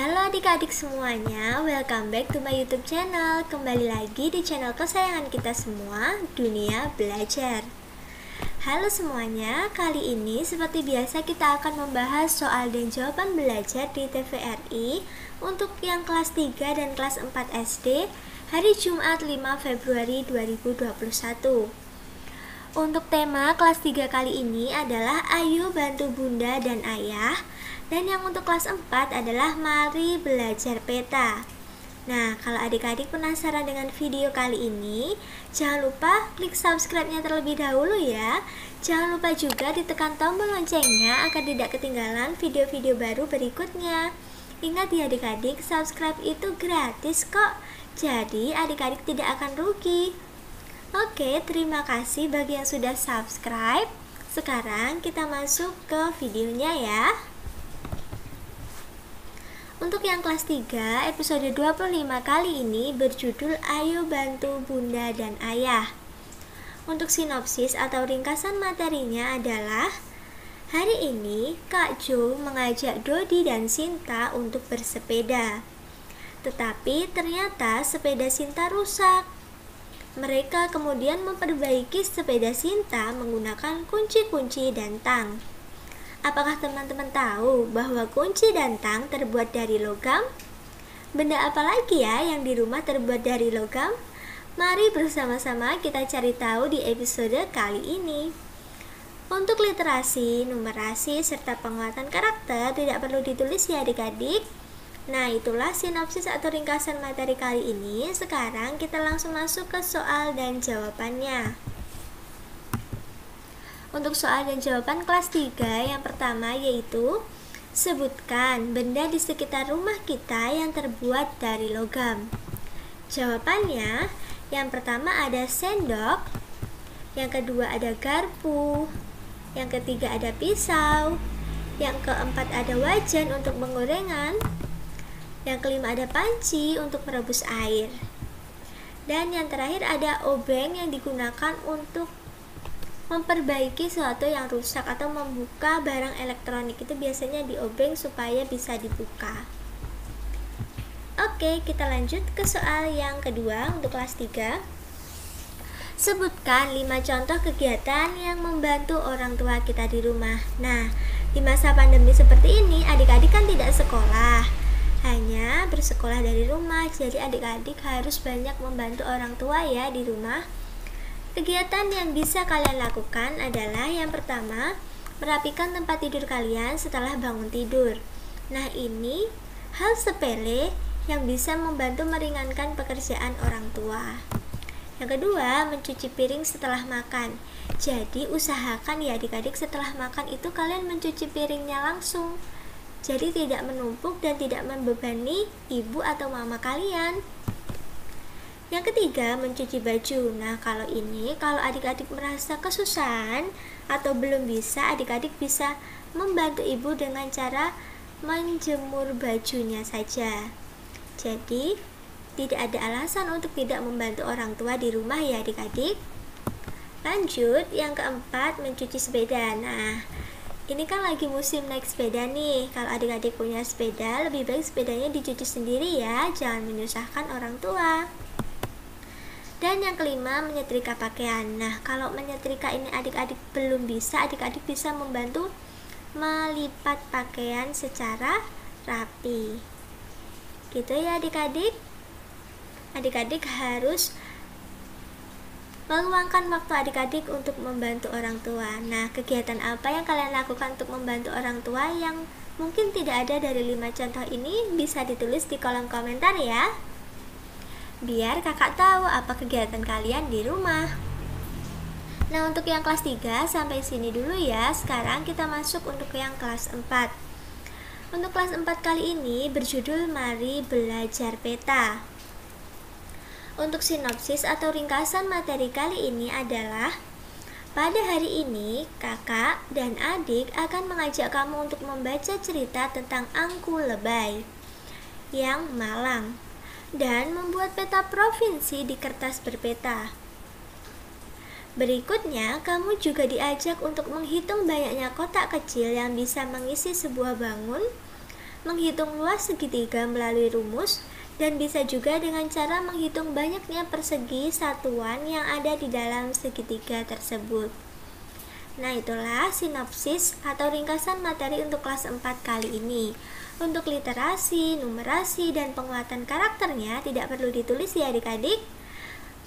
Halo adik-adik semuanya, welcome back to my YouTube channel. Kembali lagi di channel kesayangan kita semua, Dunia Belajar. Halo semuanya, kali ini seperti biasa kita akan membahas soal dan jawaban belajar di TVRI untuk yang kelas 3 dan kelas 4 SD hari Jumat 5 Februari 2021. Untuk tema kelas 3 kali ini adalah Ayo Bantu Bunda dan Ayah. Dan yang untuk kelas 4 adalah Mari Belajar Peta. Nah, kalau adik-adik penasaran dengan video kali ini, jangan lupa klik subscribe-nya terlebih dahulu ya. Jangan lupa juga ditekan tombol loncengnya agar tidak ketinggalan video-video baru berikutnya. Ingat ya adik-adik, subscribe itu gratis kok. Jadi adik-adik tidak akan rugi. Oke, terima kasih bagi yang sudah subscribe. Sekarang kita masuk ke videonya ya. Untuk yang kelas 3, episode 25 kali ini berjudul Ayo Bantu Bunda dan Ayah. Untuk sinopsis atau ringkasan materinya adalah, hari ini Kak Jo mengajak Dodi dan Sinta untuk bersepeda. Tetapi ternyata sepeda Sinta rusak. Mereka kemudian memperbaiki sepeda Sinta menggunakan kunci-kunci dan tang. Apakah teman-teman tahu bahwa kunci dan tang terbuat dari logam? Benda apa lagi ya yang di rumah terbuat dari logam? Mari bersama-sama kita cari tahu di episode kali ini. Untuk literasi, numerasi, serta penguatan karakter tidak perlu ditulis ya adik-adik. Nah, itulah sinopsis atau ringkasan materi kali ini. Sekarang kita langsung masuk ke soal dan jawabannya. Untuk soal dan jawaban kelas 3 yang pertama yaitu, sebutkan benda di sekitar rumah kita yang terbuat dari logam. Jawabannya, yang pertama ada sendok, yang kedua ada garpu, yang ketiga ada pisau, yang keempat ada wajan untuk penggorengan, yang kelima ada panci untuk merebus air, dan yang terakhir ada obeng yang digunakan untuk memperbaiki sesuatu yang rusak atau membuka barang elektronik. Itu biasanya diobeng supaya bisa dibuka. Oke, kita lanjut ke soal yang kedua untuk kelas 3. Sebutkan 5 contoh kegiatan yang membantu orang tua kita di rumah. Nah, di masa pandemi seperti ini adik-adik kan tidak sekolah, hanya bersekolah dari rumah. Jadi adik-adik harus banyak membantu orang tua ya di rumah. Kegiatan yang bisa kalian lakukan adalah yang pertama, merapikan tempat tidur kalian setelah bangun tidur. Nah, ini hal sepele yang bisa membantu meringankan pekerjaan orang tua. Yang kedua, mencuci piring setelah makan. Jadi, usahakan ya adik-adik setelah makan itu kalian mencuci piringnya langsung. Jadi, tidak menumpuk dan tidak membebani ibu atau mama kalian. Yang ketiga, mencuci baju. Nah, kalau adik-adik merasa kesusahan atau belum bisa, adik-adik bisa membantu ibu dengan cara menjemur bajunya saja. Jadi, tidak ada alasan untuk tidak membantu orang tua di rumah ya adik-adik. Lanjut, yang keempat, mencuci sepeda. Nah, ini kan lagi musim naik sepeda nih. Kalau adik-adik punya sepeda, lebih baik sepedanya dicuci sendiri ya, jangan menyusahkan orang tua. Dan yang kelima, menyetrika pakaian. Nah, kalau menyetrika ini adik-adik belum bisa, adik-adik bisa membantu melipat pakaian secara rapi. Gitu ya adik-adik. Adik-adik harus meluangkan waktu adik-adik untuk membantu orang tua. Nah, kegiatan apa yang kalian lakukan untuk membantu orang tua yang mungkin tidak ada dari 5 contoh ini bisa ditulis di kolom komentar ya. Biar kakak tahu apa kegiatan kalian di rumah. Nah, untuk yang kelas 3 sampai sini dulu ya. Sekarang kita masuk untuk yang kelas 4. Untuk kelas 4 kali ini berjudul Mari Belajar Peta. Untuk sinopsis atau ringkasan materi kali ini adalah, pada hari ini kakak dan adik akan mengajak kamu untuk membaca cerita tentang Angku Lebay yang malang dan membuat peta provinsi di kertas berpeta. Berikutnya, kamu juga diajak untuk menghitung banyaknya kotak kecil yang bisa mengisi sebuah bangun menghitung luas segitiga melalui rumus, dan bisa juga dengan cara menghitung banyaknya persegi satuan yang ada di dalam segitiga tersebut. Nah, itulah sinopsis atau ringkasan materi untuk kelas 4 kali ini. Untuk literasi, numerasi, dan penguatan karakternya tidak perlu ditulis ya adik-adik.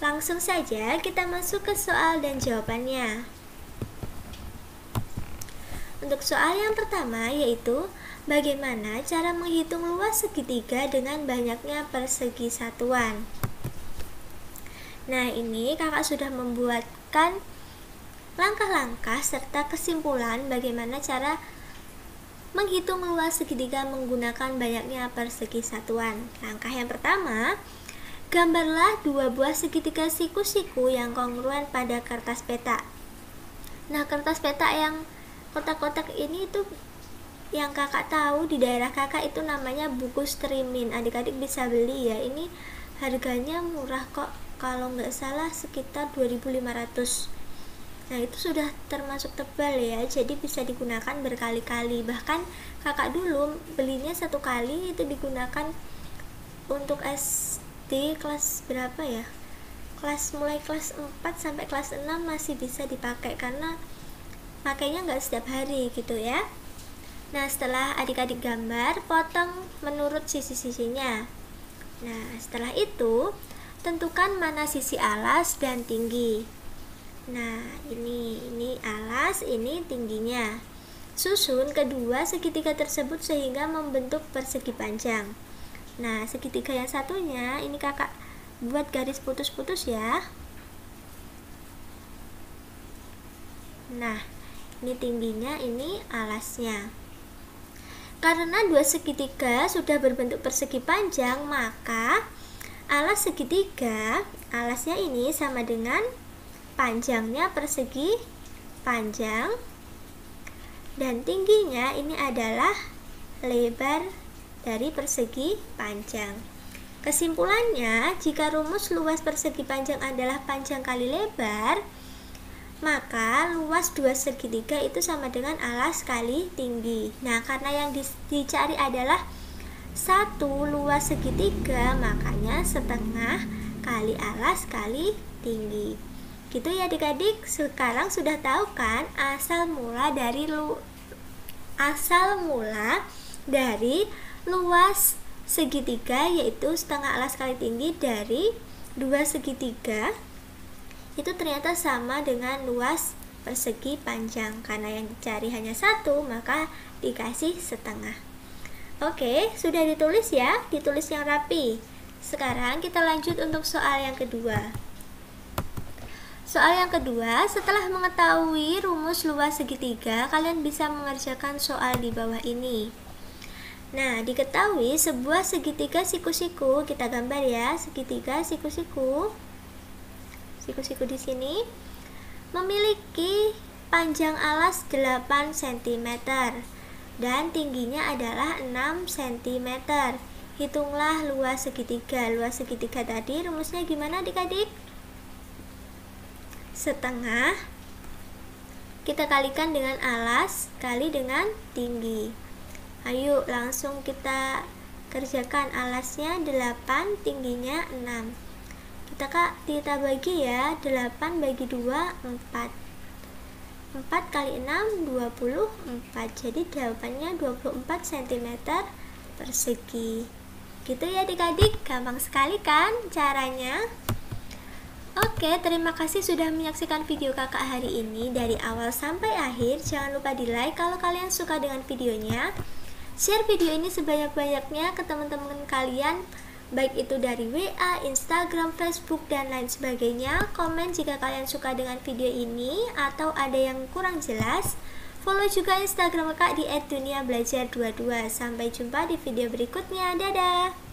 Langsung saja kita masuk ke soal dan jawabannya. Untuk soal yang pertama yaitu bagaimana cara menghitung luas segitiga dengan banyaknya persegi satuan. Nah, ini kakak sudah membuatkan langkah-langkah serta kesimpulan bagaimana cara menghitung luas segitiga menggunakan banyaknya persegi satuan. Langkah yang pertama, gambarlah dua buah segitiga siku-siku yang kongruen pada kertas peta. Nah, kertas peta yang kotak-kotak ini itu yang kakak tahu di daerah kakak itu namanya buku Strimin. Adik-adik bisa beli ya. Ini harganya murah kok, kalau nggak salah sekitar 2.500. Nah, itu sudah termasuk tebal ya, jadi bisa digunakan berkali-kali. Bahkan kakak dulu belinya satu kali itu digunakan untuk SD kelas berapa ya, mulai kelas 4 sampai kelas 6 masih bisa dipakai karena pakainya nggak setiap hari gitu ya. Nah, setelah adik-adik gambar, potong menurut sisi-sisinya. Nah, setelah itu tentukan mana sisi alas dan tinggi. Nah, ini alas, ini tingginya. Susun kedua segitiga tersebut sehingga membentuk persegi panjang. Nah, segitiga yang satunya ini kakak buat garis putus-putus ya. Nah, ini tingginya, ini alasnya. Karena dua segitiga sudah berbentuk persegi panjang, maka alas segitiga, alasnya ini sama dengan panjangnya persegi panjang, dan tingginya ini adalah lebar dari persegi panjang. Kesimpulannya, jika rumus luas persegi panjang adalah panjang kali lebar, maka luas dua segitiga itu sama dengan alas kali tinggi. Nah, karena yang dicari adalah satu luas segitiga, makanya setengah kali alas kali tinggi. Gitu ya adik-adik. Sekarang sudah tahu kan asal mula dari luas segitiga, yaitu setengah alas kali tinggi dari dua segitiga itu ternyata sama dengan luas persegi panjang. Karena yang dicari hanya satu, maka dikasih setengah. Oke, sudah ditulis ya, ditulis yang rapi. Sekarang kita lanjut untuk soal yang kedua. Soal yang kedua, setelah mengetahui rumus luas segitiga, kalian bisa mengerjakan soal di bawah ini. Nah, diketahui sebuah segitiga siku-siku, kita gambar ya, segitiga siku-siku. Siku-siku di sini memiliki panjang alas 8 cm dan tingginya adalah 6 cm. Hitunglah luas segitiga. Luas segitiga tadi rumusnya gimana adik-adik? Setengah kita kalikan dengan alas kali dengan tinggi. Ayo langsung kita kerjakan. Alasnya 8, tingginya 6. Kita bagi ya, 8 bagi 2, 4 kali 6, 24. Jadi jawabannya 24 cm persegi. Gitu ya adik-adik, gampang sekali kan caranya. Oke, terima kasih sudah menyaksikan video kakak hari ini dari awal sampai akhir. Jangan lupa di like kalau kalian suka dengan videonya. Share video ini sebanyak-banyaknya ke teman-teman kalian, baik itu dari WA, Instagram, Facebook, dan lain sebagainya. Komen jika kalian suka dengan video ini atau ada yang kurang jelas. Follow juga Instagram kakak di @duniabelajar22. Sampai jumpa di video berikutnya. Dadah!